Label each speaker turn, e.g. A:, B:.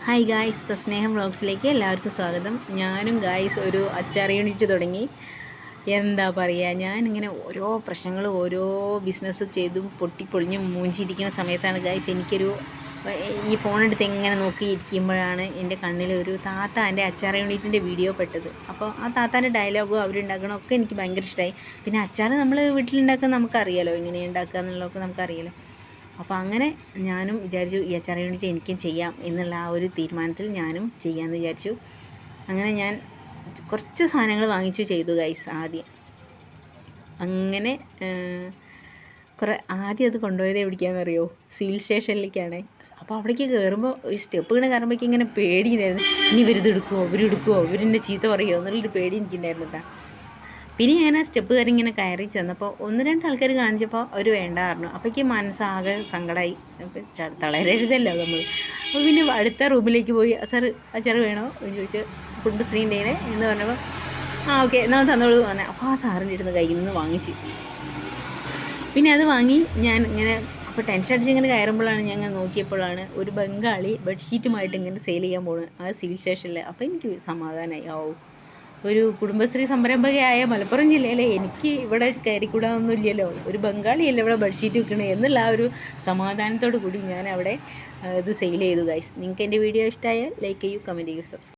A: Hi guys, സ്നേഹം വ്ളോഗ്സിലേക്ക് എല്ലാവർക്കും സ്വാഗതം. ഞാനും ഗായ്സ് ഒരു അച്ചാർ യൂണിറ്റ് തുടങ്ങി. എന്താ പറയുക, ഞാനിങ്ങനെ ഓരോ പ്രശ്നങ്ങൾ ഓരോ ബിസിനസ് ചെയ്തും പൊട്ടിപ്പൊളിഞ്ഞും മൂഞ്ചിരിക്കുന്ന സമയത്താണ് ഗായ്സ് എനിക്കൊരു ഈ ഫോണെടുത്ത് എങ്ങനെ നോക്കിയിരിക്കുമ്പോഴാണ് എൻ്റെ കണ്ണിൽ ഒരു താത്താൻ്റെ അച്ചാർ യൂണിറ്റിൻ്റെ വീഡിയോ പെട്ടത്. അപ്പോൾ ആ താത്താൻ്റെ ഡയലോഗും അവരുണ്ടാക്കണമൊക്കെ എനിക്ക് ഭയങ്കര ഇഷ്ടമായി. പിന്നെ അച്ചാർ നമ്മൾ വീട്ടിലുണ്ടാക്കാൻ നമുക്കറിയാലോ, എങ്ങനെ ഉണ്ടാക്കുക എന്നുള്ളതൊക്കെ നമുക്കറിയാലോ. അപ്പോൾ അങ്ങനെ ഞാനും വിചാരിച്ചു ഈ അച്ചാർ യൂണിറ്റ് എനിക്കും ചെയ്യാം എന്നുള്ള ആ ഒരു തീരുമാനത്തിൽ ഞാനും ചെയ്യാമെന്ന് വിചാരിച്ചു. അങ്ങനെ ഞാൻ കുറച്ച് സാധനങ്ങൾ വാങ്ങിച്ചു ചെയ്തു ഗൈസ്. അങ്ങനെ ആദ്യം അത് കൊണ്ടുപോയത് എവിടേക്കാണെന്നറിയോ? സിവിൽ സ്റ്റേഷനിലേക്കാണ്. അപ്പോൾ അവിടേക്ക് കയറുമ്പോൾ ഈ സ്റ്റെപ്പ് ഇങ്ങനെ കയറുമ്പോഴേക്ക് ഇങ്ങനെ പേടിയുണ്ടായിരുന്നു. ഇനി ഇവരെടുക്കുമോ ഇവരെന്നെ ചീത്ത പറയുമോ എന്നുള്ളൊരു പേടി എനിക്കുണ്ടായിരുന്നു കേട്ടോ. പിന്നെ ഞാൻ ആ സ്റ്റെപ്പ് കയറി ചെന്നപ്പോൾ 1-2 ആൾക്കാർ കാണിച്ചപ്പോൾ അവർ വേണ്ട പറഞ്ഞു. അപ്പോഴേക്ക് മനസ്സാകെ സങ്കടമായി. അപ്പോൾ തളരരുതല്ലോ നമ്മൾ. അപ്പോൾ പിന്നെ അടുത്ത റൂമിലേക്ക് പോയി, സാർ അച്ചാർ വേണോ എന്ന് ചോദിച്ചു. കുടുംബശ്രീൻ്റെ എന്ന് പറഞ്ഞപ്പോൾ ഓക്കെ എന്നാൽ തന്നോളൂ പറഞ്ഞു. അപ്പോൾ ആ സാറിൻ്റെ അടുത്ത് കയ്യിൽ നിന്ന് വാങ്ങിച്ച് പിന്നെ അത് വാങ്ങി ഞാൻ ഇങ്ങനെ അപ്പോൾ ടെൻഷൻ അടിച്ച് ഇങ്ങനെ കയറുമ്പോഴാണ് ഞാൻ നോക്കിയപ്പോഴാണ് ഒരു ബംഗാളി ബെഡ്ഷീറ്റുമായിട്ട് ഇങ്ങനെ സെയിൽ ചെയ്യാൻ പോകുന്നത് ആ സിവിൽ സ്റ്റേഷനിൽ. അപ്പോൾ എനിക്ക് സമാധാനമായി. ഒരു കുടുംബശ്രീ സംരംഭകയായ മലപ്പുറം ജില്ലയിലെ എനിക്ക് ഇവിടെ കയറിക്കൂടാതൊന്നുമില്ലല്ലോ, ഒരു ബംഗാളിയല്ലേ ഇവിടെ ബെഡ്ഷീറ്റ് വെക്കണേ എന്നുള്ള ആ ഒരു സമാധാനത്തോടു കൂടി ഞാൻ അവിടെ ഇത് സെയിൽ ചെയ്തു ഗൈസ്. നിങ്ങൾക്ക് എൻ്റെ വീഡിയോ ഇഷ്ടമായാൽ ലൈക്ക് ചെയ്യൂ, കമൻറ്റ് ചെയ്യൂ, സബ്സ്ക്രൈബ്.